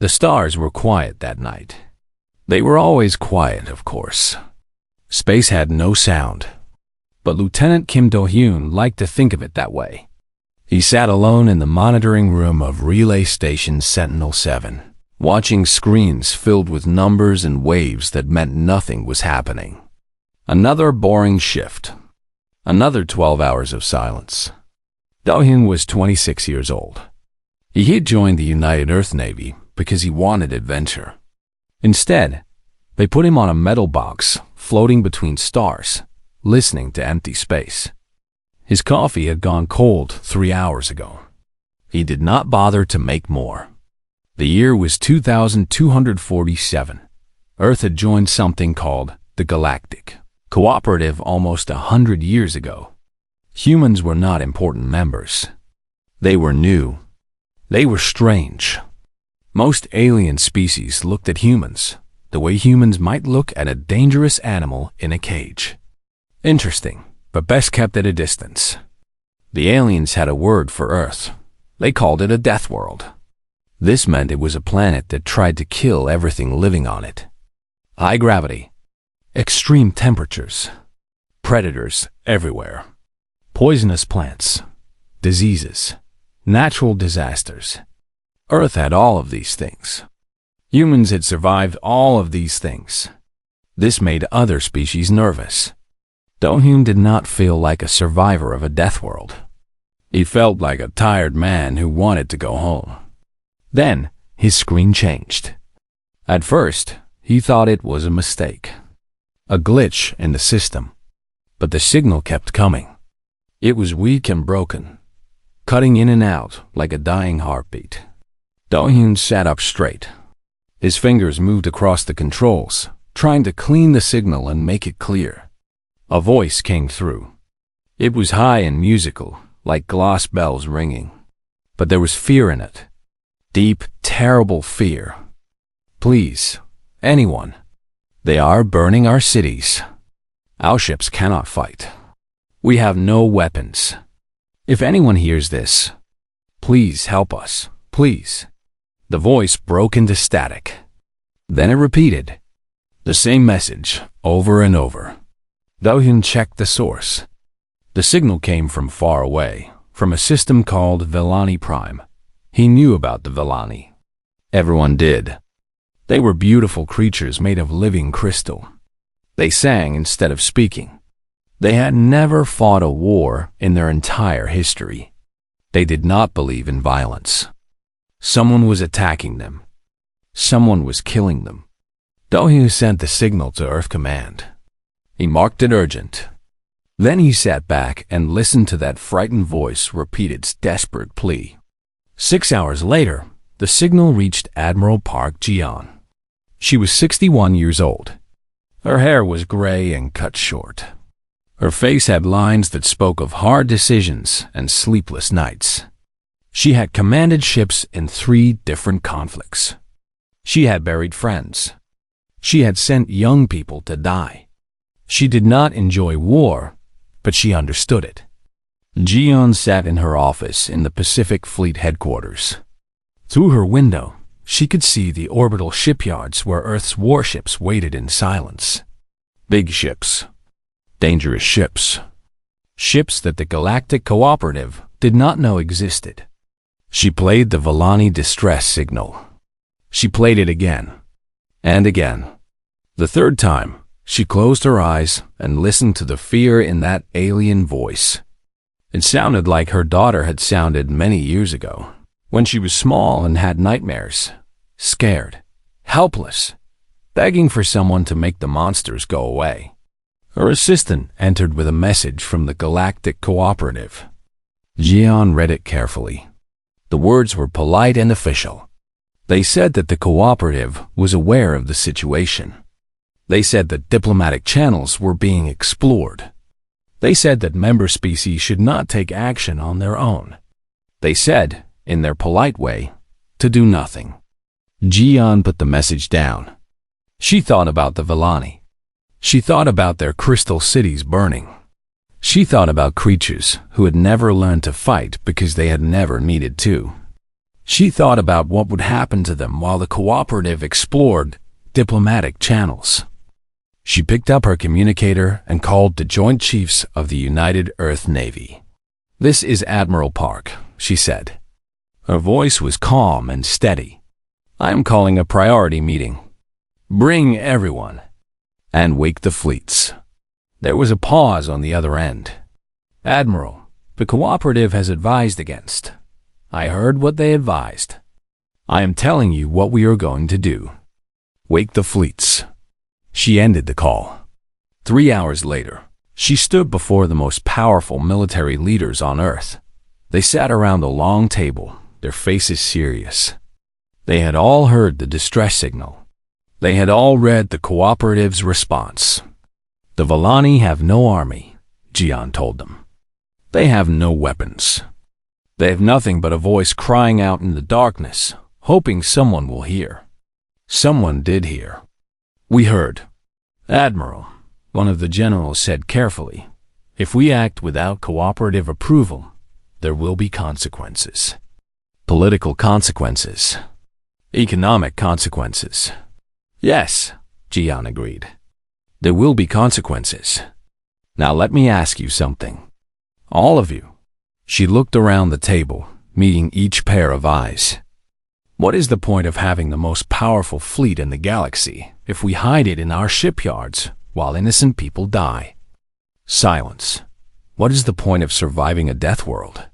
The stars were quiet that night. They were always quiet, of course. Space had no sound. But Lieutenant Kim Do-hyun liked to think of it that way. He sat alone in the monitoring room of Relay Station Sentinel-7, watching screens filled with numbers and waves that meant nothing was happening. Another boring shift. Another 12 hours of silence. Do-hyun was 26 years old. He had joined the United Earth Navy because he wanted adventure. Instead, they put him on a metal box floating between stars, listening to empty space. His coffee had gone cold 3 hours ago. He did not bother to make more. The year was 2247. Earth had joined something called the Galactic Cooperative almost 100 years ago. Humans were not important members. They were new. They were strange. Most alien species looked at humans the way humans might look at a dangerous animal in a cage. Interesting, but best kept at a distance. The aliens had a word for Earth. They called it a death world. This meant it was a planet that tried to kill everything living on it. High gravity, extreme temperatures, predators everywhere, poisonous plants, diseases, natural disasters. Earth had all of these things. Humans had survived all of these things. This made other species nervous. Do-hyun did not feel like a survivor of a death world. He felt like a tired man who wanted to go home. Then, his screen changed. At first, he thought it was a mistake, a glitch in the system. But the signal kept coming. It was weak and broken, cutting in and out like a dying heartbeat. Do-hyun sat up straight. His fingers moved across the controls, trying to clean the signal and make it clear. A voice came through. It was high and musical, like glass bells ringing. But there was fear in it. Deep, terrible fear. Please, anyone. They are burning our cities. Our ships cannot fight. We have no weapons. If anyone hears this, please help us, please. The voice broke into static. Then it repeated. The same message, over and over. Do-hyun checked the source. The signal came from far away, from a system called Vellani Prime. He knew about the Vellani. Everyone did. They were beautiful creatures made of living crystal. They sang instead of speaking. They had never fought a war in their entire history. They did not believe in violence. Someone was attacking them. Someone was killing them. Do-hyun sent the signal to Earth Command. He marked it urgent. Then he sat back and listened to that frightened voice repeat its desperate plea. 6 hours later, the signal reached Admiral Park Ji-yeon. She was 61 years old. Her hair was gray and cut short. Her face had lines that spoke of hard decisions and sleepless nights. She had commanded ships in 3 different conflicts. She had buried friends. She had sent young people to die. She did not enjoy war, but she understood it. Ji-yeon sat in her office in the Pacific Fleet headquarters. Through her window, she could see the orbital shipyards where Earth's warships waited in silence. Big ships. Dangerous ships. Ships that the Galactic Cooperative did not know existed. She played the Vellani distress signal. She played it again. And again. The third time, she closed her eyes and listened to the fear in that alien voice. It sounded like her daughter had sounded many years ago, when she was small and had nightmares, scared, helpless, begging for someone to make the monsters go away. Her assistant entered with a message from the Galactic Cooperative. Ji-yeon read it carefully. The words were polite and official. They said that the cooperative was aware of the situation. They said that diplomatic channels were being explored. They said that member species should not take action on their own. They said, in their polite way, to do nothing. Ji-yeon put the message down. She thought about the Vellani. She thought about their crystal cities burning. She thought about creatures who had never learned to fight because they had never needed to. She thought about what would happen to them while the cooperative explored diplomatic channels. She picked up her communicator and called the Joint Chiefs of the United Earth Navy. "This is Admiral Park," she said. Her voice was calm and steady. "I am calling a priority meeting. Bring everyone. And wake the fleets." There was a pause on the other end. "Admiral, the cooperative has advised against." "I heard what they advised. I am telling you what we are going to do. Wake the fleets." She ended the call. 3 hours later, she stood before the most powerful military leaders on Earth. They sat around a long table, their faces serious. They had all heard the distress signal. They had all read the cooperative's response. "The Volani have no army," Jian told them. "They have no weapons. They have nothing but a voice crying out in the darkness, hoping someone will hear." Someone did hear. "We heard." "Admiral," one of the generals said carefully, "if we act without cooperative approval, there will be consequences. Political consequences. Economic consequences." "Yes," Jian agreed. "There will be consequences. Now let me ask you something. All of you." She looked around the table, meeting each pair of eyes. "What is the point of having the most powerful fleet in the galaxy if we hide it in our shipyards while innocent people die?" Silence. "What is the point of surviving a death world?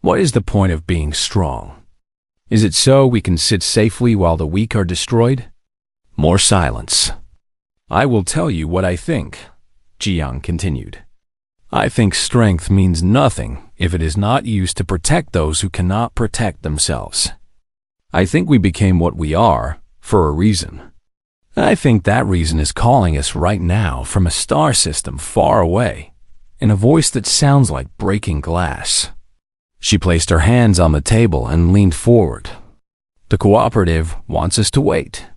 What is the point of being strong? Is it so we can sit safely while the weak are destroyed?" More silence. "I will tell you what I think," Jiang continued. "I think strength means nothing if it is not used to protect those who cannot protect themselves. I think we became what we are for a reason. I think that reason is calling us right now from a star system far away, in a voice that sounds like breaking glass." She placed her hands on the table and leaned forward. "The cooperative wants us to wait.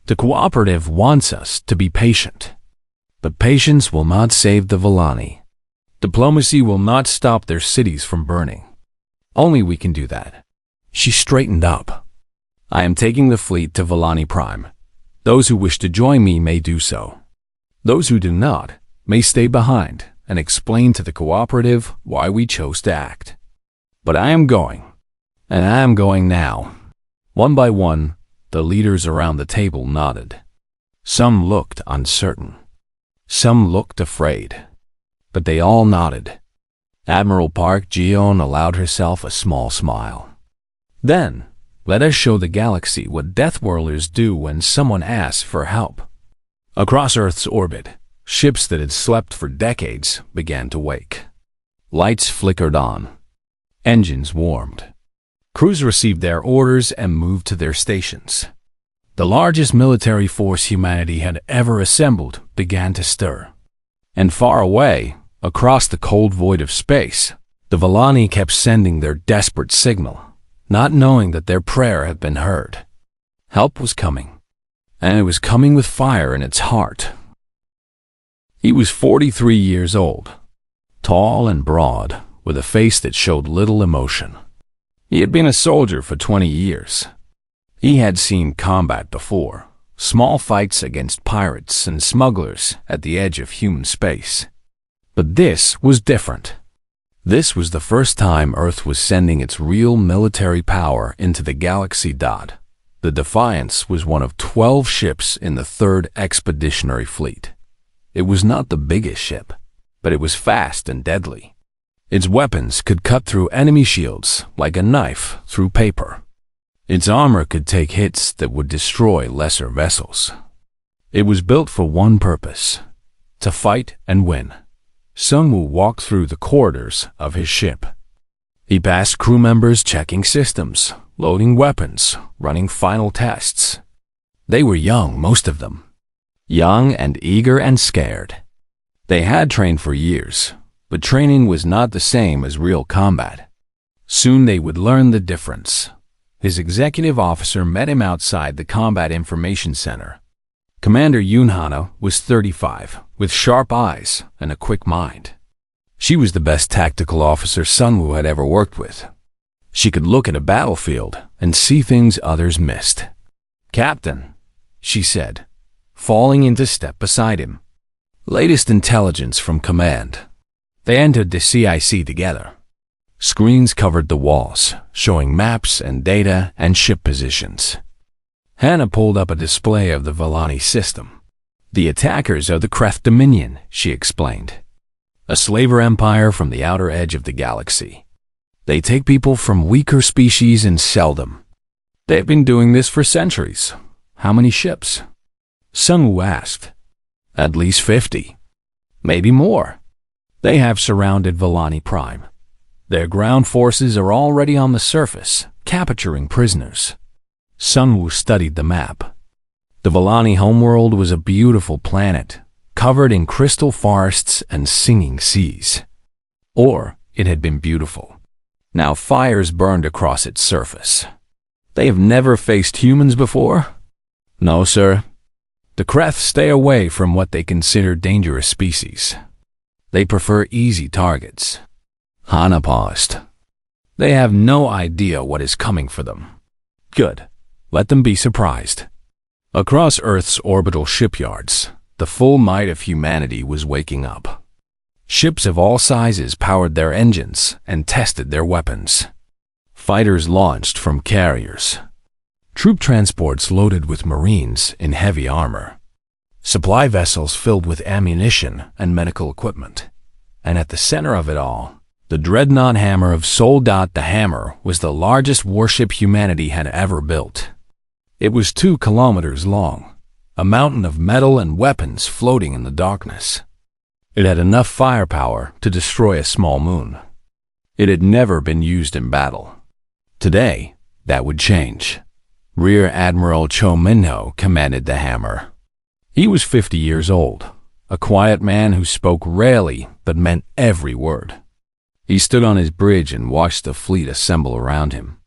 The cooperative wants us to be patient. But patience will not save the Volani. Diplomacy will not stop their cities from burning. Only we can do that." She straightened up. "I am taking the fleet to Volani Prime. Those who wish to join me may do so. Those who do not may stay behind and explain to the cooperative why we chose to act. But I am going, and I am going now." One by one, the leaders around the table nodded. Some looked uncertain. Some looked afraid. But they all nodded. Admiral Park Jion allowed herself a small smile. "Then, let us show the galaxy what Deathworlders do when someone asks for help." Across Earth's orbit, ships that had slept for decades began to wake. Lights flickered on. Engines warmed. Crews received their orders and moved to their stations. The largest military force humanity had ever assembled began to stir. And far away, across the cold void of space, the Volani kept sending their desperate signal, not knowing that their prayer had been heard. Help was coming, and it was coming with fire in its heart. He was 43 years old, tall and broad, with a face that showed little emotion. He had been a soldier for 20 years. He had seen combat before, small fights against pirates and smugglers at the edge of human space. But this was different. This was the first time Earth was sending its real military power into the galaxy. The Defiance was one of 12 ships in the 3rd Expeditionary Fleet. It was not the biggest ship, but it was fast and deadly. Its weapons could cut through enemy shields like a knife through paper. Its armor could take hits that would destroy lesser vessels. It was built for one purpose: to fight and win. Sung-woo walked through the corridors of his ship. He passed crew members checking systems, loading weapons, running final tests. They were young, most of them. Young and eager and scared. They had trained for years, but training was not the same as real combat. Soon they would learn the difference. His executive officer met him outside the Combat Information Center. Commander Yoon-hana was 35, with sharp eyes and a quick mind. She was the best tactical officer Sun-woo had ever worked with. She could look at a battlefield and see things others missed. "Captain," she said, falling into step beside him. "Latest intelligence from command." They entered the CIC together. Screens covered the walls, showing maps and data and ship positions. Hannah pulled up a display of the Vellani system. "The attackers are the Kreth Dominion," she explained. "A slaver empire from the outer edge of the galaxy. They take people from weaker species and sell them. They've been doing this for centuries. How many ships?" Sungwoo asked. "At least 50. Maybe more. They have surrounded Vellani Prime. Their ground forces are already on the surface, capturing prisoners." Sungwoo studied the map. The Vellani homeworld was a beautiful planet, covered in crystal forests and singing seas. Or it had been beautiful. Now fires burned across its surface. "They have never faced humans before?" "No, sir. The Kreth stay away from what they consider dangerous species. They prefer easy targets." Hana paused. "They have no idea what is coming for them." "Good. Let them be surprised." Across Earth's orbital shipyards, the full might of humanity was waking up. Ships of all sizes powered their engines and tested their weapons. Fighters launched from carriers. Troop transports loaded with Marines in heavy armor. Supply vessels filled with ammunition and medical equipment. And at the center of it all, the dreadnought hammer of Soldat the Hammer was the largest warship humanity had ever built. It was 2 kilometers long, a mountain of metal and weapons floating in the darkness. It had enough firepower to destroy a small moon. It had never been used in battle. Today, that would change. Rear Admiral Cho Minho commanded the Hammer. He was 50 years old, a quiet man who spoke rarely but meant every word. He stood on his bridge and watched the fleet assemble around him.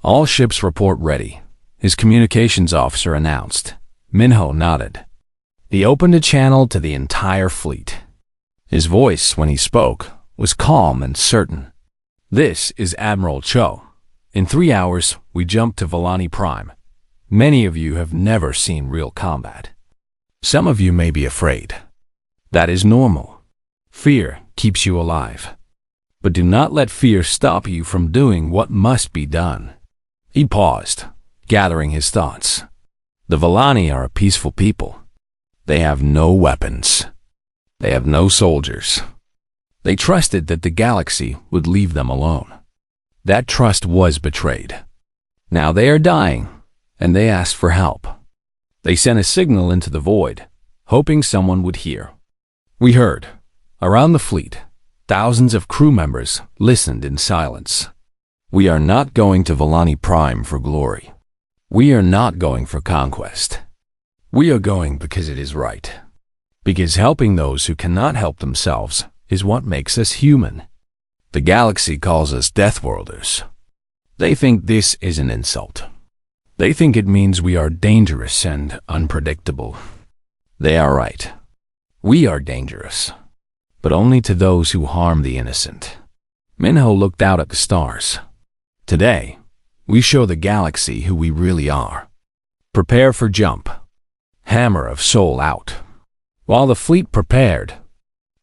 "All ships report ready," his communications officer announced. Minho nodded. He opened a channel to the entire fleet. His voice, when he spoke, was calm and certain. "This is Admiral Cho. In 3 hours, we jump to Vellani Prime. Many of you have never seen real combat. Some of you may be afraid. That is normal. Fear keeps you alive. But do not let fear stop you from doing what must be done." He paused, gathering his thoughts. The Vellani are a peaceful people. They have no weapons. They have no soldiers. They trusted that the galaxy would leave them alone. That trust was betrayed. Now they are dying, and they asked for help. They sent a signal into the void, hoping someone would hear. We heard. Around the fleet, thousands of crew members listened in silence. We are not going to Vellani Prime for glory. We are not going for conquest. We are going because it is right. Because helping those who cannot help themselves is what makes us human. The galaxy calls us Deathworlders. They think this is an insult. They think it means we are dangerous and unpredictable. They are right. We are dangerous, but only to those who harm the innocent. Minho looked out at the stars. Today, we show the galaxy who we really are. Prepare for jump. Hammer of Soul out. While the fleet prepared,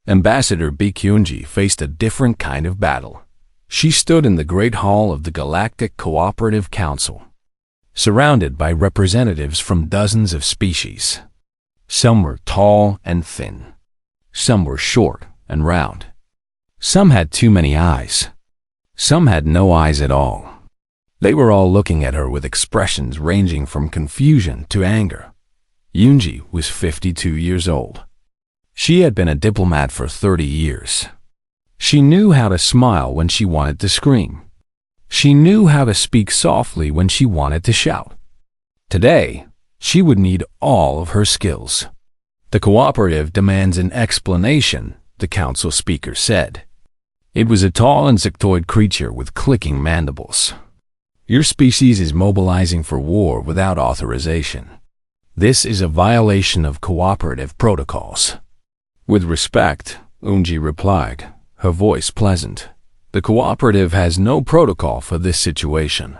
Ambassador Baekhyunji faced a different kind of battle. She stood in the Great Hall of the Galactic Cooperative Council, surrounded by representatives from dozens of species. Some were tall and thin. Some were short and round. Some had too many eyes. Some had no eyes at all. They were all looking at her with expressions ranging from confusion to anger. Yoonji was 52 years old. She had been a diplomat for 30 years. She knew how to smile when she wanted to scream. She knew how to speak softly when she wanted to shout. Today, she would need all of her skills. The cooperative demands an explanation, the council speaker said. It was a tall insectoid creature with clicking mandibles. Your species is mobilizing for war without authorization. This is a violation of cooperative protocols. With respect, Unji replied, her voice pleasant. The cooperative has no protocol for this situation.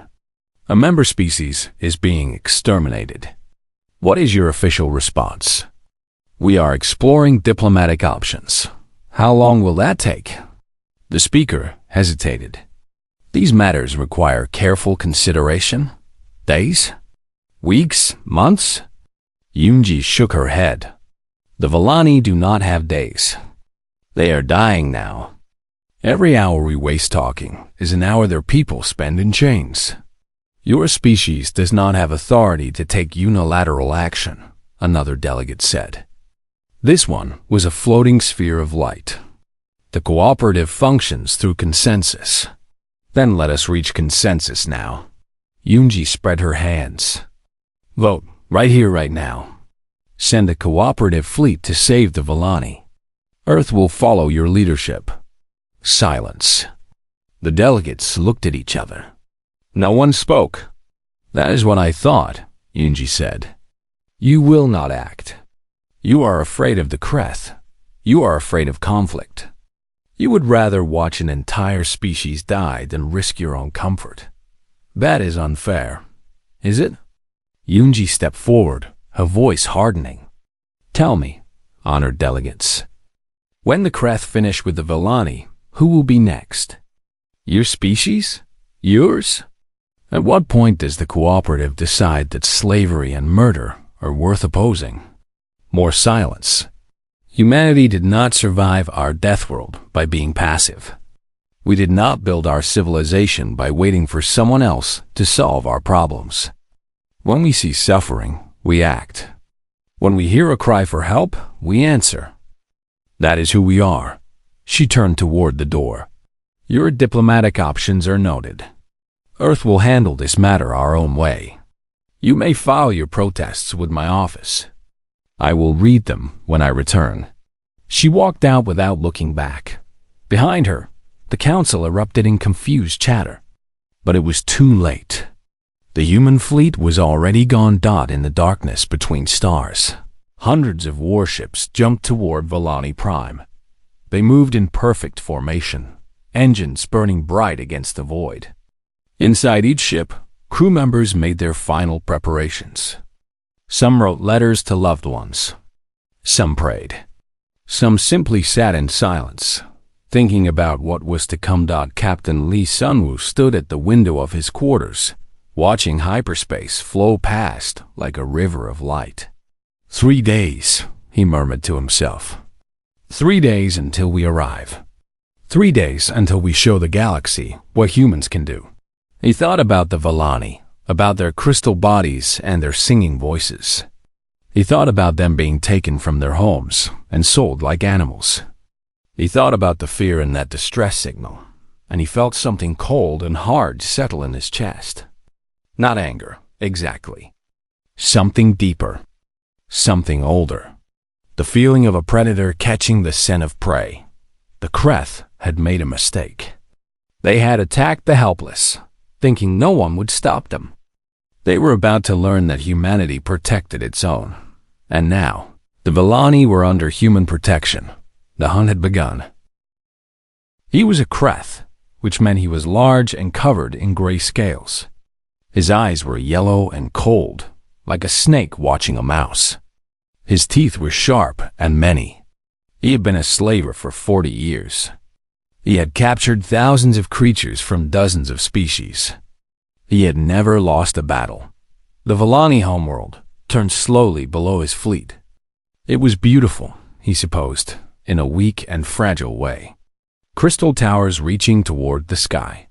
A member species is being exterminated. What is your official response? We are exploring diplomatic options. How long will that take? The speaker hesitated. These matters require careful consideration. Days? Weeks? Months? Yunji shook her head. The Vellani do not have days. They are dying now. Every hour we waste talking is an hour their people spend in chains. Your species does not have authority to take unilateral action, another delegate said. This one was a floating sphere of light. The cooperative functions through consensus. Then let us reach consensus now. Yunji spread her hands. Vote, right here, right now. Send a cooperative fleet to save the Vellani. Earth will follow your leadership. Silence. The delegates looked at each other. No one spoke. That is what I thought, Yunji said. You will not act. You are afraid of the Kreth. You are afraid of conflict. You would rather watch an entire species die than risk your own comfort. That is unfair, is it? Yunji stepped forward, her voice hardening. Tell me, honored delegates, when the Kreth finish with the Vellani, who will be next? Your species? Yours? At what point does the cooperative decide that slavery and murder are worth opposing? More silence. Humanity did not survive our death world by being passive. We did not build our civilization by waiting for someone else to solve our problems. When we see suffering, we act. When we hear a cry for help, we answer. That is who we are. She turned toward the door. Your diplomatic options are noted. Earth will handle this matter our own way. You may file your protests with my office. I will read them when I return. She walked out without looking back. Behind her, the council erupted in confused chatter. But it was too late. The human fleet was already gone in the darkness between stars. Hundreds of warships jumped toward Vellani Prime. They moved in perfect formation, engines burning bright against the void. Inside each ship, crew members made their final preparations. Some wrote letters to loved ones. Some prayed. Some simply sat in silence, thinking about what was to come. Captain Lee Sunwoo stood at the window of his quarters, watching hyperspace flow past like a river of light. 3 days, he murmured to himself. 3 days until we arrive. 3 days until we show the galaxy what humans can do. He thought about the Vellani, about their crystal bodies and their singing voices. He thought about them being taken from their homes and sold like animals. He thought about the fear in that distress signal, and he felt something cold and hard settle in his chest. Not anger, exactly. Something deeper. Something older. The feeling of a predator catching the scent of prey. The Kreth had made a mistake. They had attacked the helpless, thinking no one would stop them. They were about to learn that humanity protected its own. And now, the Vellani were under human protection. The hunt had begun. He was a Kreth, which meant he was large and covered in gray scales. His eyes were yellow and cold, like a snake watching a mouse. His teeth were sharp and many. He had been a slaver for 40 years. He had captured thousands of creatures from dozens of species. He had never lost a battle. The Vellani homeworld turned slowly below his fleet. It was beautiful, he supposed, in a weak and fragile way. Crystal towers reaching toward the sky.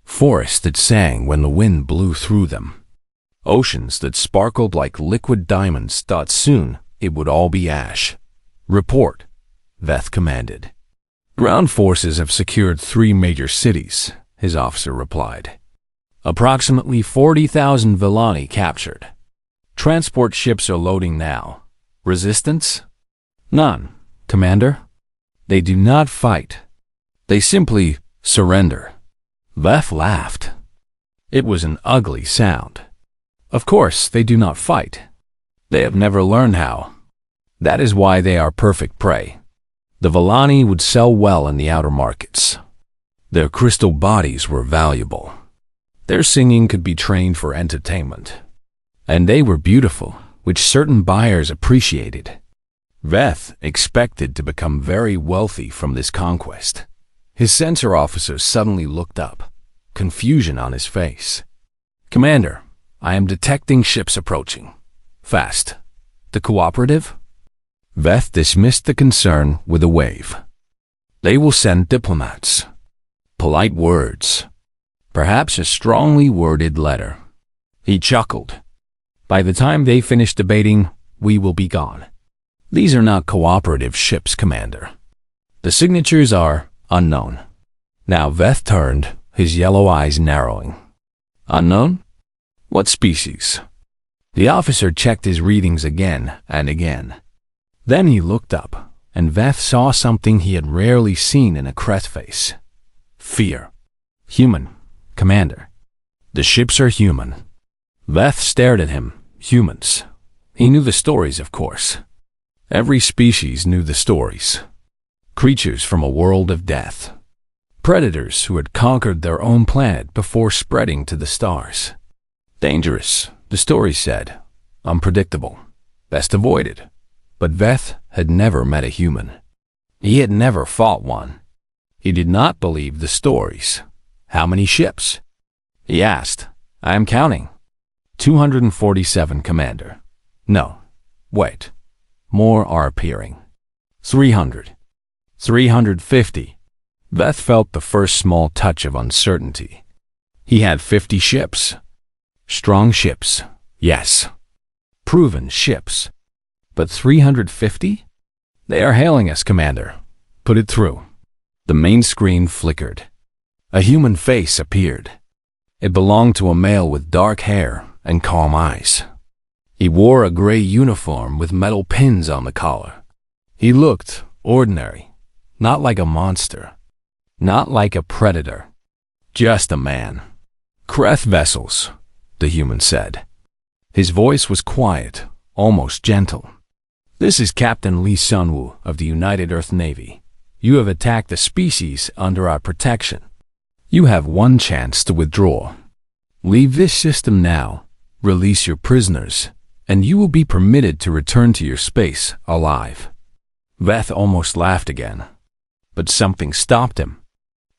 Forests that sang when the wind blew through them. Oceans that sparkled like liquid diamonds. Soon it would all be ash. Report, Veth commanded. Ground forces have secured 3 major cities, his officer replied. Approximately 40,000 Vellani captured. Transport ships are loading now. Resistance? None, Commander. They do not fight. They simply surrender. Veth laughed. It was an ugly sound. Of course, they do not fight. They have never learned how. That is why they are perfect prey. The Vellani would sell well in the outer markets. Their crystal bodies were valuable. Their singing could be trained for entertainment. And they were beautiful, which certain buyers appreciated. Veth expected to become very wealthy from this conquest. His sensor officer suddenly looked up, confusion on his face. "Commander, I am detecting ships approaching. Fast. The cooperative?" Veth dismissed the concern with a wave. "They will send diplomats. Polite words. Perhaps a strongly worded letter." He chuckled. "By the time they finish debating, we will be gone. These are not cooperative ships, Commander. The signatures are unknown." Now Veth turned, his yellow eyes narrowing. "Unknown? What species?" The officer checked his readings again and again. Then he looked up, and Veth saw something he had rarely seen in a Kreth face. Fear. "Human, Commander. The ships are human." Veth stared at him. Humans. He knew the stories, of course. Every species knew the stories. Creatures from a world of death. Predators who had conquered their own planet before spreading to the stars. Dangerous, the story said. Unpredictable. Best avoided. But Veth had never met a human. He had never fought one. He did not believe the stories. "How many ships?" he asked. "I am counting." 247, Commander. "No. Wait. More are appearing. 300. 350. Veth felt the first small touch of uncertainty. He had 50 ships. Strong ships, yes. Proven ships. But 350? "They are hailing us, Commander. Put it through." The main screen flickered. A human face appeared. It belonged to a male with dark hair and calm eyes. He wore a gray uniform with metal pins on the collar. He looked ordinary, not like a monster, not like a predator, just a man. "Kreth vessels," the human said. His voice was quiet, almost gentle. "This is Captain Lee Sunwoo of the United Earth Navy. You have attacked a species under our protection. You have one chance to withdraw. Leave this system now, release your prisoners, and you will be permitted to return to your space alive." Veth almost laughed again. But something stopped him.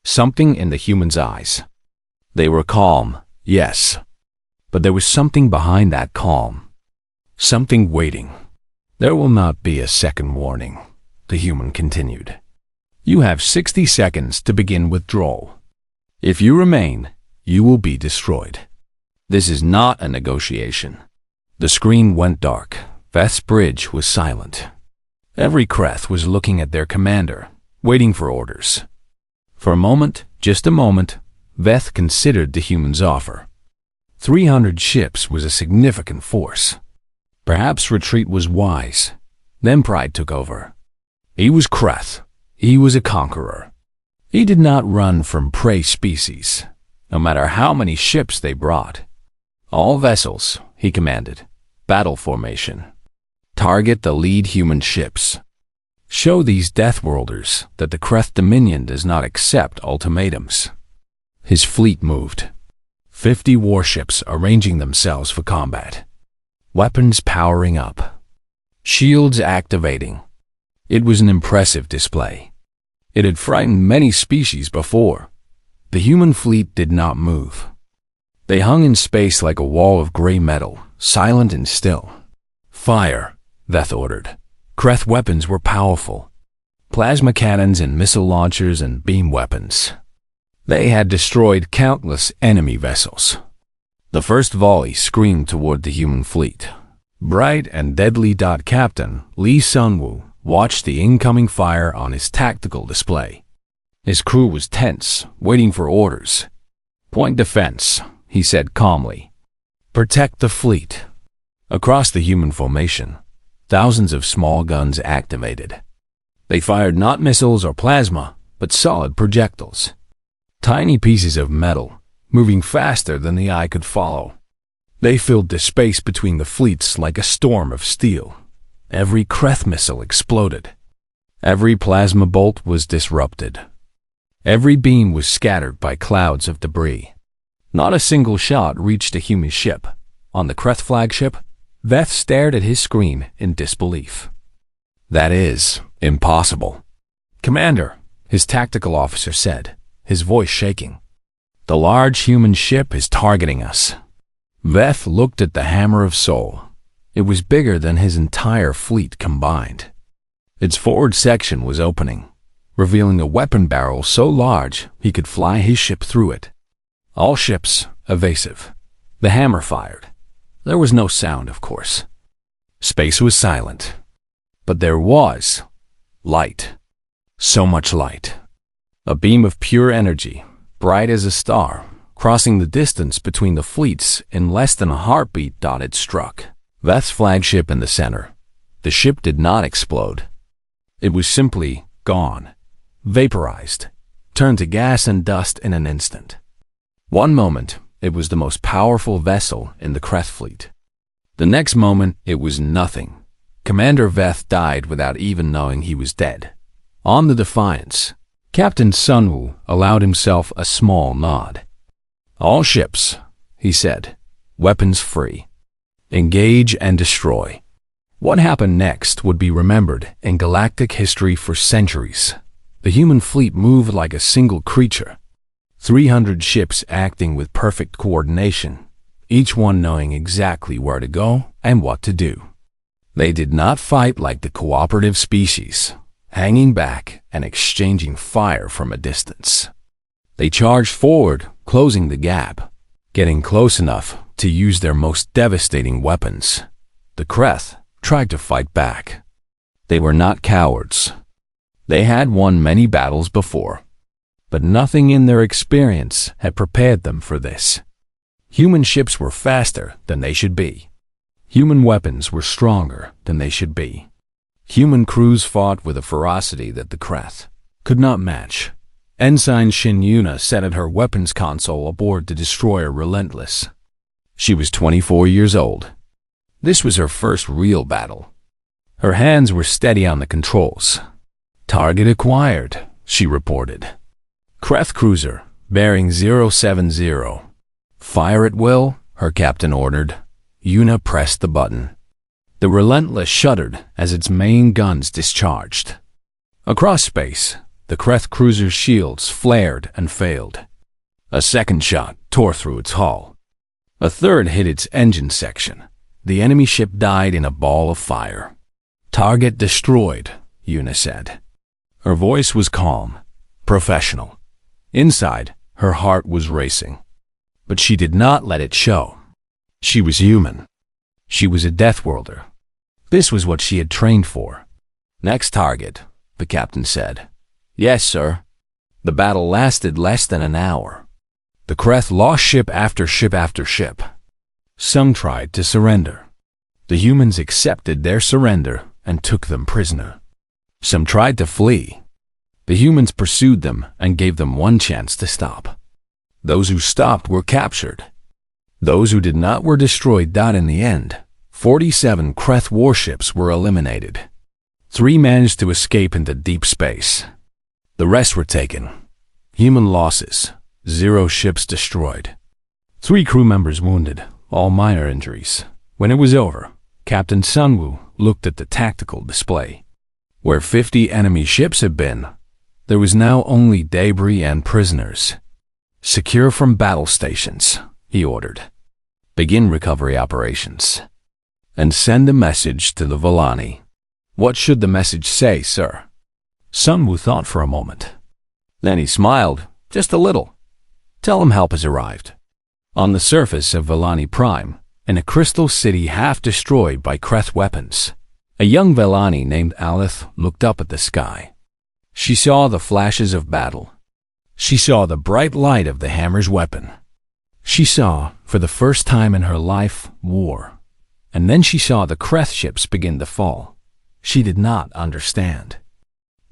Something in the human's eyes. They were calm, yes. But there was something behind that calm. Something waiting. "There will not be a second warning," the human continued. "You have 60 seconds to begin withdrawal. If you remain, you will be destroyed. This is not a negotiation." The screen went dark. Veth's bridge was silent. Every Kreth was looking at their commander, waiting for orders. For a moment, just a moment, Veth considered the human's offer. 300 ships was a significant force. Perhaps retreat was wise. Then pride took over. He was Kreth. He was a conqueror. He did not run from prey species, no matter how many ships they brought. "All vessels," he commanded. "Battle formation. Target the lead human ships. Show these Deathworlders that the Kreth Dominion does not accept ultimatums." His fleet moved. 50 warships arranging themselves for combat. Weapons powering up. Shields activating. It was an impressive display. It had frightened many species before. The human fleet did not move. They hung in space like a wall of gray metal, silent and still. "Fire," Veth ordered. Kreth weapons were powerful. Plasma cannons and missile launchers and beam weapons. They had destroyed countless enemy vessels. The first volley screamed toward the human fleet. Bright and deadly. Captain Lee Sunwoo watched the incoming fire on his tactical display. His crew was tense, waiting for orders. "Point defense," he said calmly. "Protect the fleet." Across the human formation, thousands of small guns activated. They fired not missiles or plasma, but solid projectiles. Tiny pieces of metal, moving faster than the eye could follow. They filled the space between the fleets like a storm of steel. Every Kreth missile exploded. Every plasma bolt was disrupted. Every beam was scattered by clouds of debris. Not a single shot reached a human ship. On the Kreth flagship, Veth stared at his screen in disbelief. "That is impossible." "Commander," his tactical officer said, his voice shaking. "The large human ship is targeting us." Veth looked at the Hammer of Soul. It was bigger than his entire fleet combined. Its forward section was opening, revealing a weapon barrel so large he could fly his ship through it. All ships evasive. The hammer fired. There was no sound, of course. Space was silent. But there was light. So much light. A beam of pure energy, bright as a star, crossing the distance between the fleets in less than a heartbeat. It struck Veth's flagship in the center. The ship did not explode. It was simply gone, vaporized, turned to gas and dust in an instant. One moment, it was the most powerful vessel in the Kreth fleet. The next moment, it was nothing. Commander Veth died without even knowing he was dead. On the Defiance, Captain Sunwoo allowed himself a small nod. "All ships," he said, "weapons free. Engage and destroy." What happened next would be remembered in galactic history for centuries. The human fleet moved like a single creature. 300 ships acting with perfect coordination, each one knowing exactly where to go and what to do. They did not fight like the cooperative species, hanging back and exchanging fire from a distance. They charged forward, closing the gap, getting close enough to use their most devastating weapons. The Kreth tried to fight back. They were not cowards. They had won many battles before, but nothing in their experience had prepared them for this. Human ships were faster than they should be. Human weapons were stronger than they should be. Human crews fought with a ferocity that the Kreth could not match. Ensign Shin Yuna sat at her weapons console aboard the destroyer Relentless. She was 24 years old. This was her first real battle. Her hands were steady on the controls. "Target acquired," she reported. "Kreth cruiser, bearing 070. "Fire at will," her captain ordered. Yuna pressed the button. The Relentless shuddered as its main guns discharged. Across space, the Kreth cruiser's shields flared and failed. A second shot tore through its hull. A third hit its engine section. The enemy ship died in a ball of fire. "Target destroyed," Yuna said. Her voice was calm, professional. Inside, her heart was racing. But she did not let it show. She was human. She was a Deathworlder. This was what she had trained for. "Next target," the captain said. "Yes, sir." The battle lasted less than an hour. The Kreth lost ship after ship after ship. Some tried to surrender. The humans accepted their surrender and took them prisoner. Some tried to flee. The humans pursued them and gave them one chance to stop. Those who stopped were captured. Those who did not were destroyed. In the end, 47 Kreth warships were eliminated. 3 managed to escape into deep space. The rest were taken. Human losses, 0 ships destroyed. 3 crew members wounded, all minor injuries. When it was over, Captain Sunwoo looked at the tactical display. Where 50 enemy ships had been, there was now only debris and prisoners. "Secure from battle stations," he ordered. "Begin recovery operations. And send a message to the Volani." "What should the message say, sir?" Sunwoo thought for a moment. Then he smiled, just a little. "Tell him help has arrived. On the surface of Volani Prime, in a crystal city half destroyed by Kreth weapons." A young Volani named Alith looked up at the sky. She saw the flashes of battle. She saw the bright light of the hammer's weapon. She saw, for the first time in her life, war. And then she saw the Kreth ships begin to fall. She did not understand.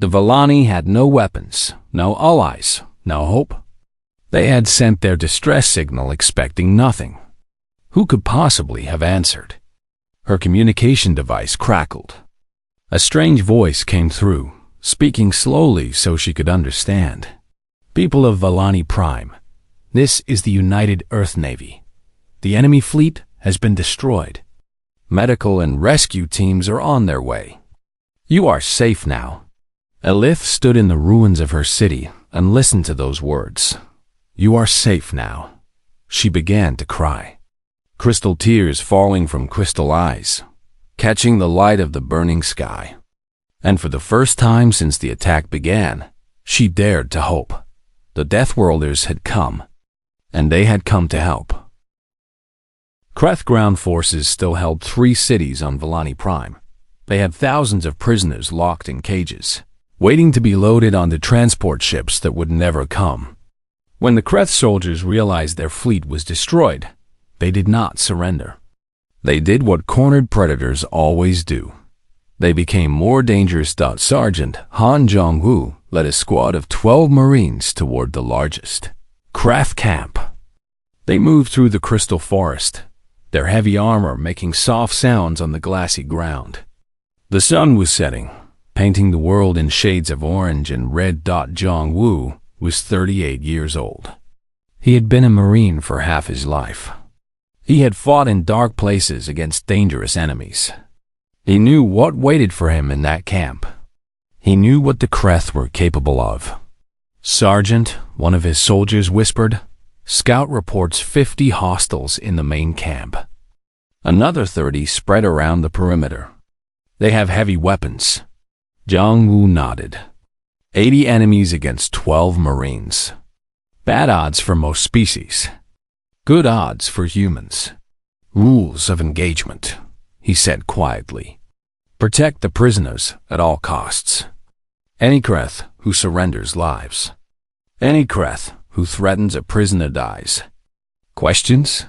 The Volani had no weapons, no allies, no hope. They had sent their distress signal expecting nothing. Who could possibly have answered? Her communication device crackled. A strange voice came through, speaking slowly so she could understand. People of Valani Prime, this is the United Earth Navy. The enemy fleet has been destroyed. Medical and rescue teams are on their way. You are safe now. Elith stood in the ruins of her city and listened to those words. You are safe now. She began to cry. Crystal tears falling from crystal eyes, catching the light of the burning sky. And for the first time since the attack began, she dared to hope. The Deathworlders had come, and they had come to help. Kreth ground forces still held 3 cities on Valani Prime. They had thousands of prisoners locked in cages, waiting to be loaded onto transport ships that would never come. When the Kreth soldiers realized their fleet was destroyed, they did not surrender. They did what cornered predators always do. They became more dangerous. Sergeant Han Jong-woo led a squad of 12 Marines toward the largest Kreth camp. They moved through the crystal forest, their heavy armor making soft sounds on the glassy ground. The sun was setting, painting the world in shades of orange and red. Jong-woo was 38 years old. He had been a Marine for half his life. He had fought in dark places against dangerous enemies. He knew what waited for him in that camp. He knew what the Kreth were capable of. Sergeant, one of his soldiers whispered, Scout reports 50 hostiles in the main camp. Another 30 spread around the perimeter. They have heavy weapons. Jong-woo nodded. 80 enemies against 12 Marines. Bad odds for most species. Good odds for humans. Rules of engagement, he said quietly. Protect the prisoners at all costs. Any Kreth who surrenders lives. Any Kreth who threatens a prisoner dies. Questions?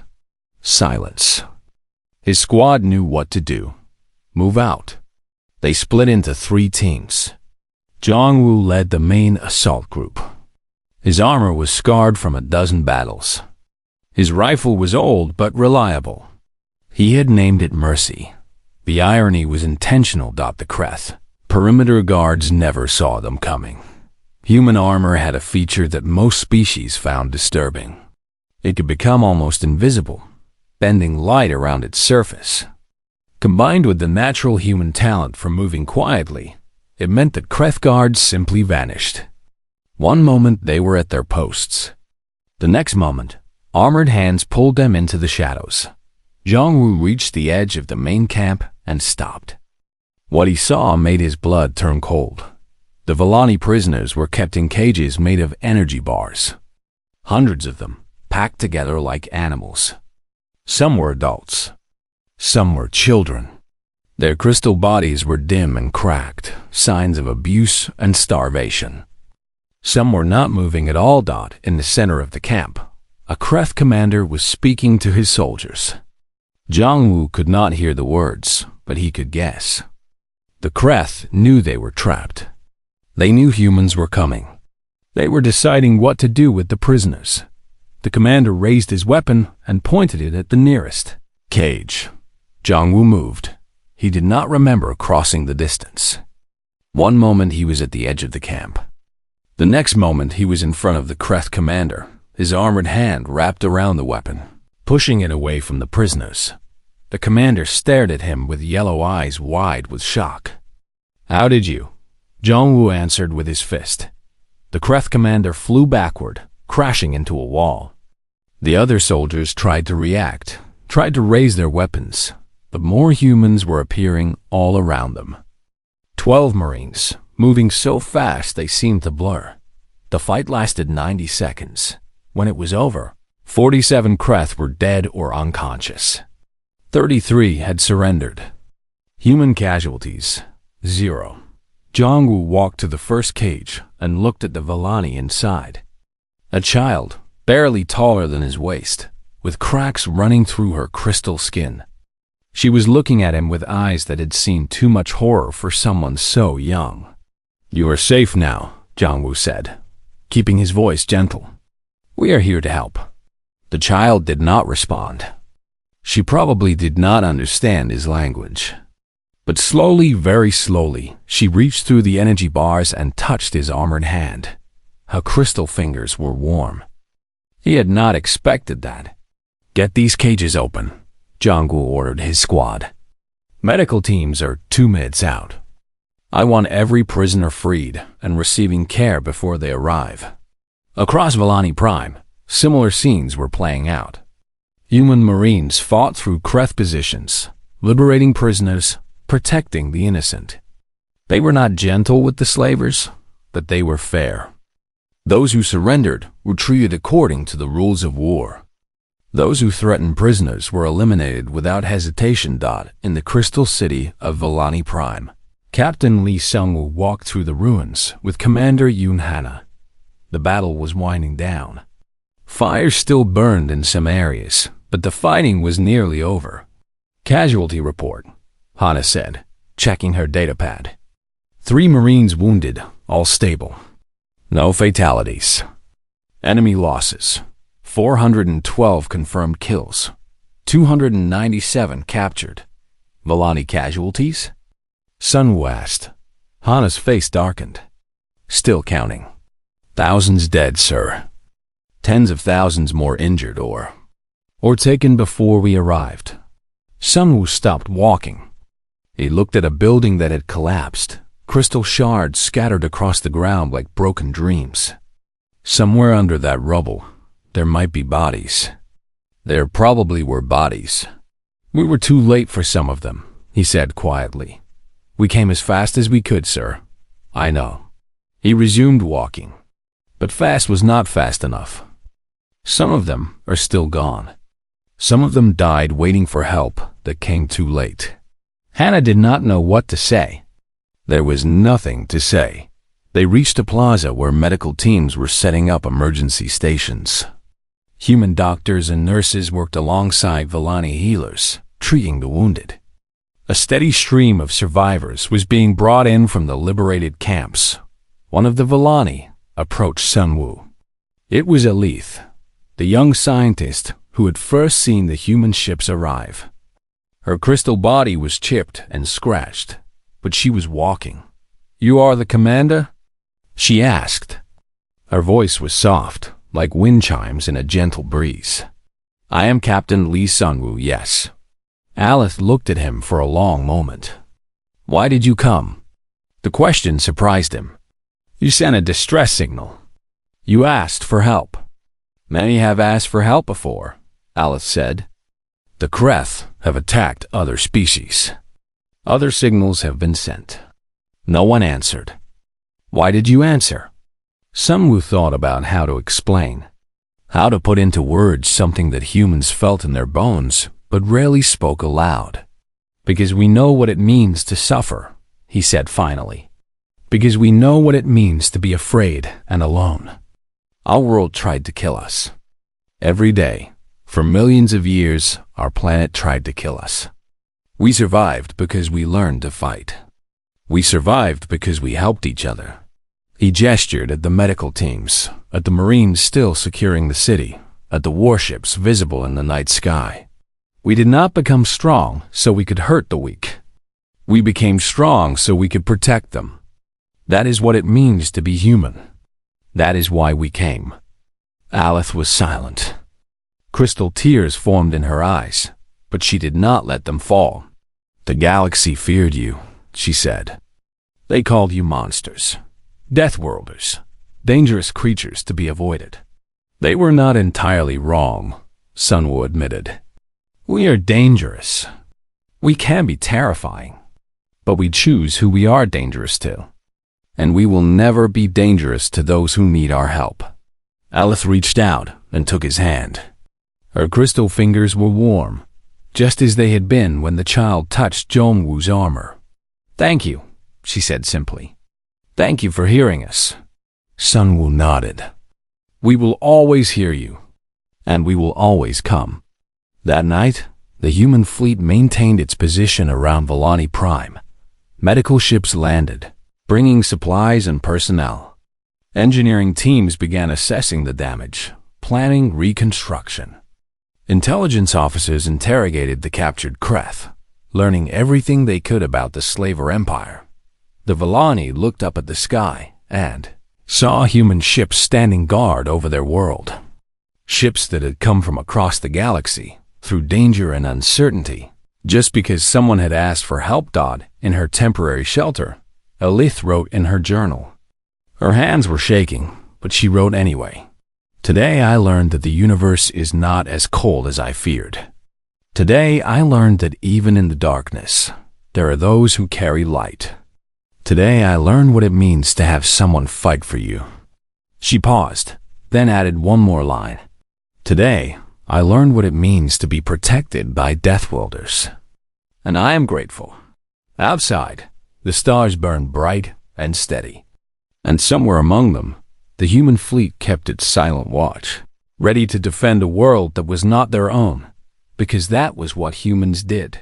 Silence. His squad knew what to do. Move out. They split into 3 teams. Jong-woo led the main assault group. His armor was scarred from a dozen battles. His rifle was old but reliable. He had named it Mercy. The irony was intentional. The Kreth perimeter guards never saw them coming. Human armor had a feature that most species found disturbing. It could become almost invisible, bending light around its surface. Combined with the natural human talent for moving quietly, it meant that Kreth guards simply vanished. One moment they were at their posts. The next moment, armored hands pulled them into the shadows. Jong-woo reached the edge of the main camp and stopped. What he saw made his blood turn cold. The Valani prisoners were kept in cages made of energy bars. Hundreds of them, packed together like animals. Some were adults. Some were children. Their crystal bodies were dim and cracked, signs of abuse and starvation. Some were not moving at all. In the center of the camp, a Kreth commander was speaking to his soldiers. Jong-woo could not hear the words, but he could guess. The Kreth knew they were trapped. They knew humans were coming. They were deciding what to do with the prisoners. The commander raised his weapon and pointed it at the nearest cage. Jong-woo moved. He did not remember crossing the distance. One moment he was at the edge of the camp. The next moment he was in front of the Kreth commander, his armored hand wrapped around the weapon, pushing it away from the prisoners. The commander stared at him with yellow eyes wide with shock. How did you? Jong-woo answered with his fist. The Kreth commander flew backward, crashing into a wall. The other soldiers tried to react, tried to raise their weapons, but more humans were appearing all around them. 12 Marines, moving so fast they seemed to blur. The fight lasted 90 seconds. When it was over, 47 Kreth were dead or unconscious. 33 had surrendered. Human casualties, 0. Jong-woo walked to the first cage and looked at the Valani inside. A child, barely taller than his waist, with cracks running through her crystal skin. She was looking at him with eyes that had seen too much horror for someone so young. You are safe now, Jong-woo said, keeping his voice gentle. We are here to help. The child did not respond. She probably did not understand his language. But slowly, very slowly, she reached through the energy bars and touched his armored hand. Her crystal fingers were warm. He had not expected that. "Get these cages open," Jongwoo ordered his squad. "Medical teams are 2 minutes out. I want every prisoner freed and receiving care before they arrive." Across Volani Prime, similar scenes were playing out. Human Marines fought through Kreth positions, liberating prisoners, protecting the innocent. They were not gentle with the slavers, but they were fair. Those who surrendered were treated according to the rules of war. Those who threatened prisoners were eliminated without hesitation. In the crystal city of Volani Prime, Captain Lee Sung-woo walked through the ruins with Commander Yoon Hana. The battle was winding down. Fire still burned in some areas, but the fighting was nearly over. "Casualty report," Hana said, checking her datapad. 3 Marines wounded, all stable. No fatalities. Enemy losses: 412 confirmed kills, 297 captured. Volani casualties? Sun-woo asked. Hana's face darkened. "Still counting. Thousands dead, sir. Tens of thousands more injured or taken before we arrived." Sun-woo stopped walking. He looked at a building that had collapsed, crystal shards scattered across the ground like broken dreams. Somewhere under that rubble, there might be bodies. There probably were bodies. "We were too late for some of them," he said quietly. "We came as fast as we could, sir." "I know." He resumed walking. But fast was not fast enough. Some of them are still gone. Some of them died waiting for help that came too late. Hana did not know what to say. There was nothing to say. They reached a plaza where medical teams were setting up emergency stations. Human doctors and nurses worked alongside Volani healers, treating the wounded. A steady stream of survivors was being brought in from the liberated camps. One of the Volani approached Sun-woo. It was Elith, the young scientist who had first seen the human ships arrive. Her crystal body was chipped and scratched, but she was walking. "You are the commander?" she asked. Her voice was soft, like wind chimes in a gentle breeze. "I am Captain Lee Sun-woo, yes." Alith looked at him for a long moment. "Why did you come?" The question surprised him. "You sent a distress signal. You asked for help." "Many have asked for help before," Alith said. "The Kreth have attacked other species. Other signals have been sent." No one answered. "Why did you answer?" Sun-woo thought about how to explain, how to put into words something that humans felt in their bones but rarely spoke aloud. "Because we know what it means to suffer," he said finally. "Because we know what it means to be afraid and alone. Our world tried to kill us. Every day, for millions of years, our planet tried to kill us. We survived because we learned to fight. We survived because we helped each other." He gestured at the medical teams, at the Marines still securing the city, at the warships visible in the night sky. "We did not become strong so we could hurt the weak. We became strong so we could protect them. That is what it means to be human. That is why we came." Alith was silent. Crystal tears formed in her eyes, but she did not let them fall. "The galaxy feared you," she said. "They called you monsters, Deathworlders, dangerous creatures to be avoided." "They were not entirely wrong," Sun-woo admitted. "We are dangerous. We can be terrifying, but we choose who we are dangerous to. And we will never be dangerous to those who need our help." Alith reached out and took his hand. Her crystal fingers were warm, just as they had been when the child touched Jongwoo's armor. "Thank you," she said simply. "Thank you for hearing us." Sun-woo nodded. "We will always hear you, and we will always come." That night, the human fleet maintained its position around Volani Prime. Medical ships landed, bringing supplies and personnel. Engineering teams began assessing the damage, planning reconstruction. Intelligence officers interrogated the captured Kreth, learning everything they could about the Slaver Empire. The Volani looked up at the sky and, saw human ships standing guard over their world. Ships that had come from across the galaxy, through danger and uncertainty, just because someone had asked for help. In her temporary shelter, Elith wrote in her journal. Her hands were shaking, but she wrote anyway. Today I learned that the universe is not as cold as I feared. Today I learned that even in the darkness, there are those who carry light. Today I learned what it means to have someone fight for you. She paused, then added one more line. Today I learned what it means to be protected by Deathworlders. And I am grateful. Outside, the stars burned bright and steady. And somewhere among them, the human fleet kept its silent watch, ready to defend a world that was not their own, because that was what humans did.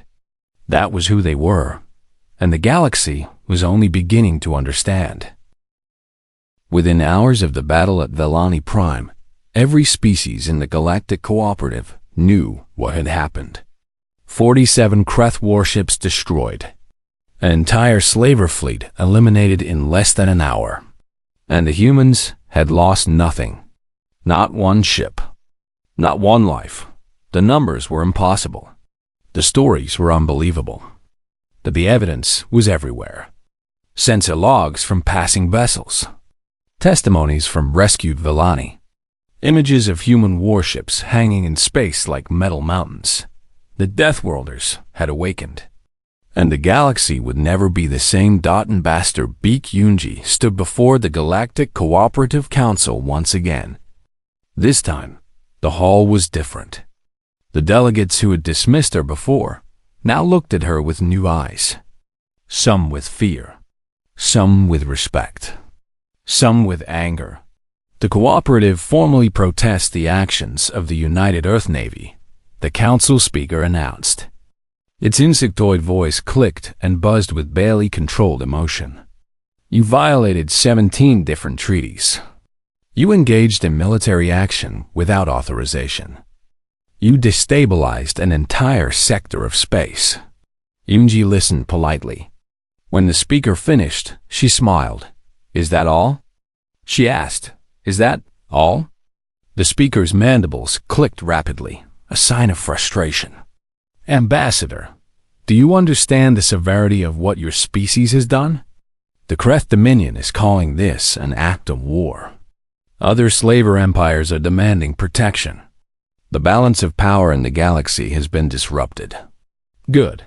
That was who they were, and the galaxy was only beginning to understand. Within hours of the battle at Velani Prime, every species in the Galactic Cooperative knew what had happened. 47 Kreth warships destroyed. An entire slaver fleet eliminated in less than an hour. And the humans had lost nothing. Not one ship. Not one life. The numbers were impossible. The stories were unbelievable. But the evidence was everywhere. Sensor logs from passing vessels. Testimonies from rescued Velani. Images of human warships hanging in space like metal mountains. The Deathworlders had awakened. And the galaxy would never be the same. Ambassador Beak Yunji stood before the Galactic Cooperative Council once again. This time, the hall was different. The delegates who had dismissed her before now looked at her with new eyes. Some with fear. Some with respect. Some with anger. The cooperative formally protests the actions of the United Earth Navy, the council speaker announced. Its insectoid voice clicked and buzzed with barely controlled emotion. You violated 17 different treaties. You engaged in military action without authorization. You destabilized an entire sector of space. Yunji listened politely. When the speaker finished, she smiled. Is that all? She asked. Is that all? The speaker's mandibles clicked rapidly, a sign of frustration. Ambassador, do you understand the severity of what your species has done? The Kreth Dominion is calling this an act of war. Other slaver empires are demanding protection. The balance of power in the galaxy has been disrupted. Good,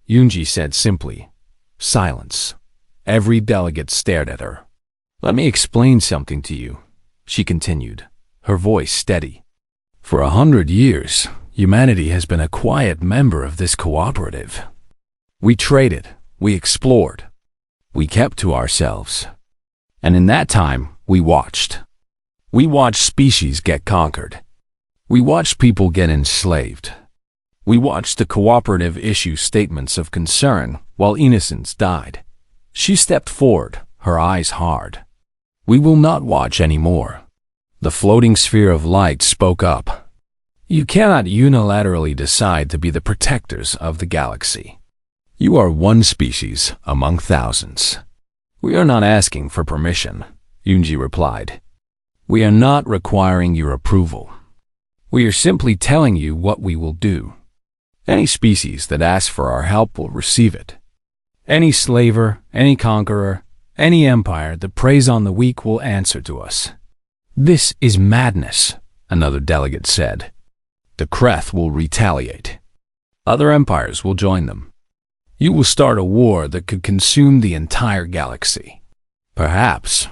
Yunji said simply. Silence. Every delegate stared at her. Let me explain something to you, she continued, her voice steady. For 100 years, humanity has been a quiet member of this cooperative. We traded, we explored, we kept to ourselves. And in that time, we watched. We watched species get conquered. We watched people get enslaved. We watched the cooperative issue statements of concern while innocents died. She stepped forward, her eyes hard. We will not watch anymore. The floating sphere of light spoke up. You cannot unilaterally decide to be the protectors of the galaxy. You are one species among thousands. We are not asking for permission, Yunji replied. We are not requiring your approval. We are simply telling you what we will do. Any species that asks for our help will receive it. Any slaver, any conqueror, any empire that preys on the weak will answer to us. This is madness, another delegate said. The Kreth will retaliate. Other empires will join them. You will start a war that could consume the entire galaxy. Perhaps.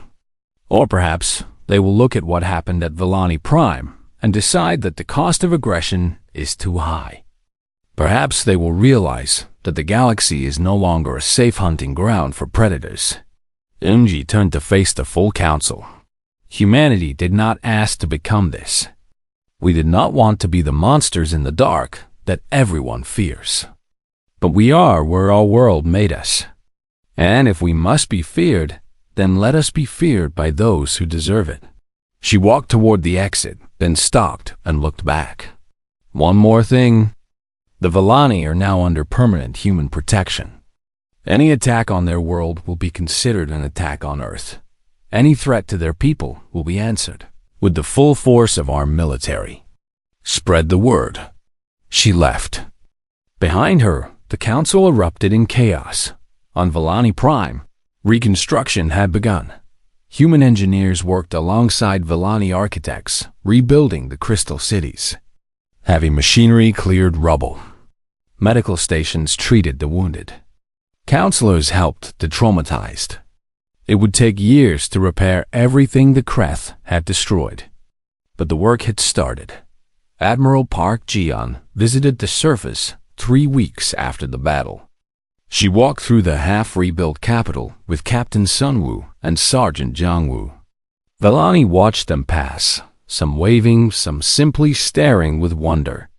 Or perhaps they will look at what happened at Velani Prime and decide that the cost of aggression is too high. Perhaps they will realize that the galaxy is no longer a safe hunting ground for predators. Yunji turned to face the full council. Humanity did not ask to become this. We did not want to be the monsters in the dark that everyone fears. But we are where our world made us. And if we must be feared, then let us be feared by those who deserve it. She walked toward the exit, then stopped and looked back. One more thing. The Velani are now under permanent human protection. Any attack on their world will be considered an attack on Earth. Any threat to their people will be answered with the full force of our military. Spread the word." She left. Behind her, the council erupted in chaos. On Valani Prime, reconstruction had begun. Human engineers worked alongside Valani architects, rebuilding the crystal cities. Heavy machinery cleared rubble. Medical stations treated the wounded. Counselors helped the traumatized. It would take years to repair everything the Kreth had destroyed. But the work had started. Admiral Park Jian visited the surface 3 weeks after the battle. She walked through the half-rebuilt capital with Captain Sunwoo and Sergeant Jongwoo. Valani watched them pass, some waving, some simply staring with wonder.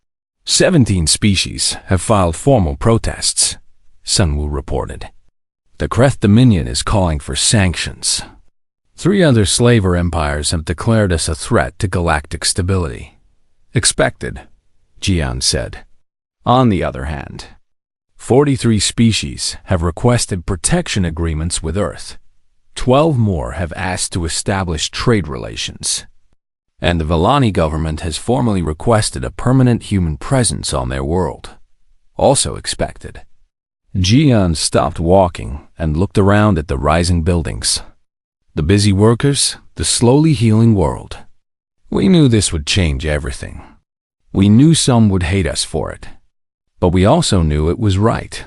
17 species have filed formal protests, Sunwoo reported. The Kreth Dominion is calling for sanctions. 3 other slaver empires have declared us a threat to galactic stability. Expected, Jian said. On the other hand, 43 species have requested protection agreements with Earth. 12 more have asked to establish trade relations. And the Valani government has formally requested a permanent human presence on their world. Also expected. Jian stopped walking and looked around at the rising buildings. The busy workers, the slowly healing world. We knew this would change everything. We knew some would hate us for it. But we also knew it was right.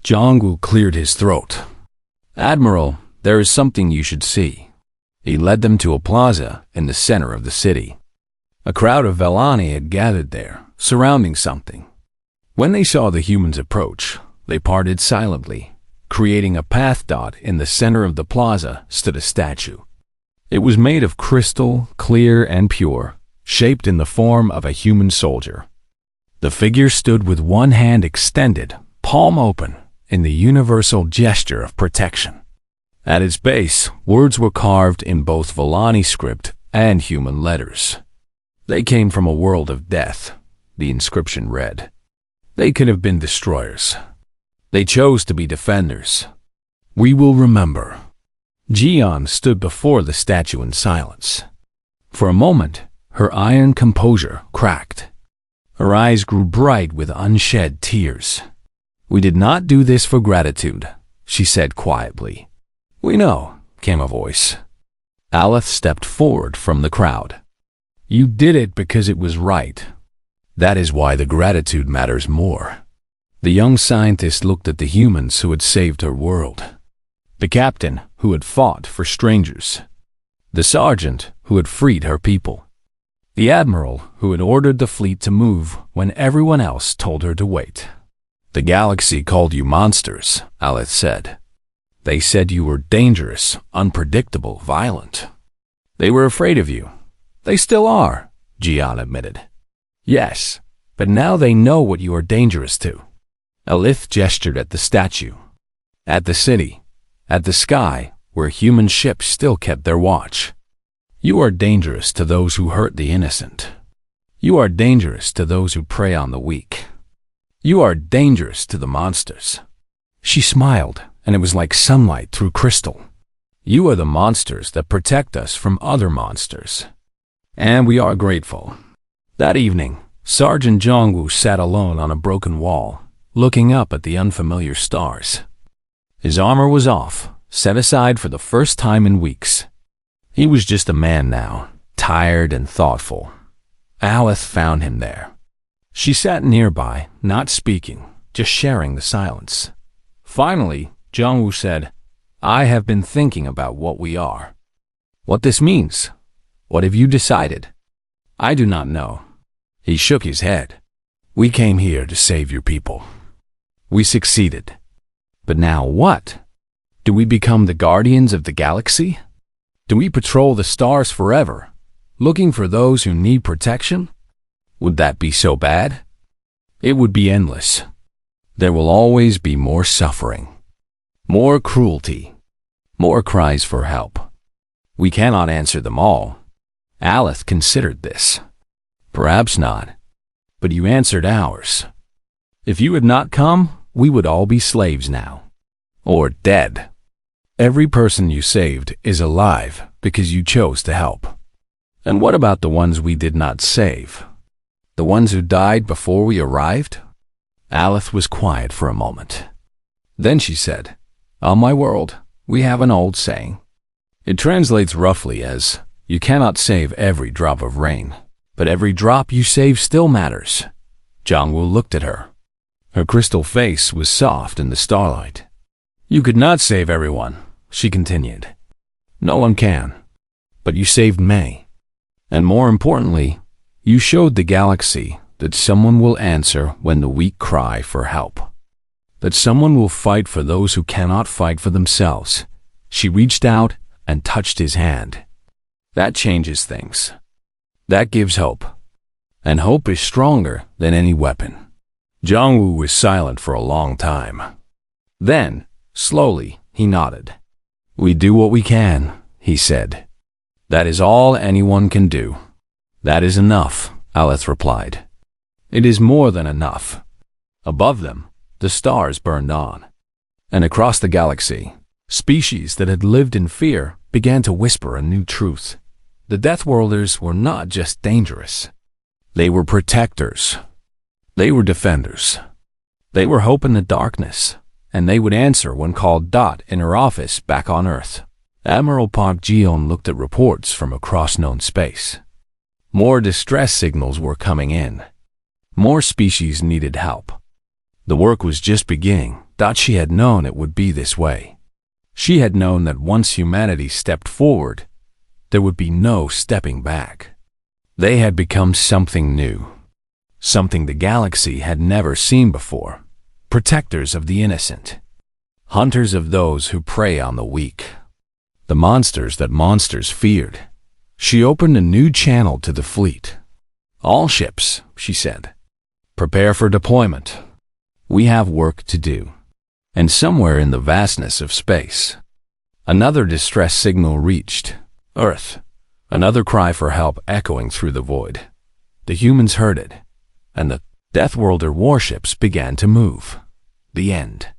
Jongwoo cleared his throat. "Admiral, there is something you should see." He led them to a plaza in the center of the city. A crowd of Valani had gathered there, surrounding something. When they saw the humans approach, they parted silently. Creating a path dot in the center of the plaza stood a statue. It was made of crystal, clear and pure, shaped in the form of a human soldier. The figure stood with one hand extended, palm open, in the universal gesture of protection. At its base, words were carved in both Valani script and human letters. They came from a world of death, the inscription read. They could have been destroyers. They chose to be defenders. We will remember. Jian stood before the statue in silence. For a moment, her iron composure cracked. Her eyes grew bright with unshed tears. "We did not do this for gratitude," she said quietly. "We know," came a voice. Aleth stepped forward from the crowd. "You did it because it was right. That is why the gratitude matters more." The young scientist looked at the humans who had saved her world. The captain who had fought for strangers. The sergeant who had freed her people. The admiral who had ordered the fleet to move when everyone else told her to wait. "The galaxy called you monsters," Aleth said. "They said you were dangerous, unpredictable, violent. They were afraid of you. They still are," Jian admitted. "Yes, but now they know what you are dangerous to." Alith gestured at the statue, at the city, at the sky where human ships still kept their watch. "You are dangerous to those who hurt the innocent. You are dangerous to those who prey on the weak. You are dangerous to the monsters." She smiled, and it was like sunlight through crystal. "You are the monsters that protect us from other monsters. And we are grateful." That evening, Sergeant Jongwoo sat alone on a broken wall, looking up at the unfamiliar stars. His armor was off, set aside for the first time in weeks. He was just a man now, tired and thoughtful. Aleth found him there. She sat nearby, not speaking, just sharing the silence. Finally, Jongwoo said, "I have been thinking about what we are. What this means. What have you decided?" "I do not know." He shook his head. "We came here to save your people. We succeeded. But now what? Do we become the guardians of the galaxy? Do we patrol the stars forever, looking for those who need protection? Would that be so bad? It would be endless. There will always be more suffering, more cruelty, more cries for help. We cannot answer them all." Aleth considered this. "Perhaps not, but you answered ours. If you had not come, we would all be slaves now. Or dead." Every person you saved is alive because you chose to help. And what about the ones we did not save? The ones who died before we arrived? Aleph was quiet for a moment. Then she said, "On my world, we have an old saying. It translates roughly as, you cannot save every drop of rain, but every drop you save still matters." Jongwoo looked at her. Her crystal face was soft in the starlight. "You could not save everyone," she continued. "No one can. But you saved May. And more importantly, you showed the galaxy that someone will answer when the weak cry for help. That someone will fight for those who cannot fight for themselves." She reached out and touched his hand. "That changes things. That gives hope. And hope is stronger than any weapon." Jongwoo was silent for a long time. Then, slowly, he nodded. "We do what we can," he said. "That is all anyone can do." "That is enough," Aleph replied. "It is more than enough." Above them, the stars burned on. And across the galaxy, species that had lived in fear began to whisper a new truth. The Deathworlders were not just dangerous. They were protectors. They were defenders. They were hope in the darkness, and they would answer when called. In her office back on Earth, Admiral Park Ji-yeon looked at reports from across known space. More distress signals were coming in. More species needed help. The work was just beginning. She had known it would be this way. She had known that once humanity stepped forward, there would be no stepping back. They had become something new. Something the galaxy had never seen before. Protectors of the innocent. Hunters of those who prey on the weak. The monsters that monsters feared. She opened a new channel to the fleet. "All ships," she said, "prepare for deployment. We have work to do." And somewhere in the vastness of space, another distress signal reached Earth. Another cry for help echoing through the void. The humans heard it, and the Deathworlder warships began to move. The end.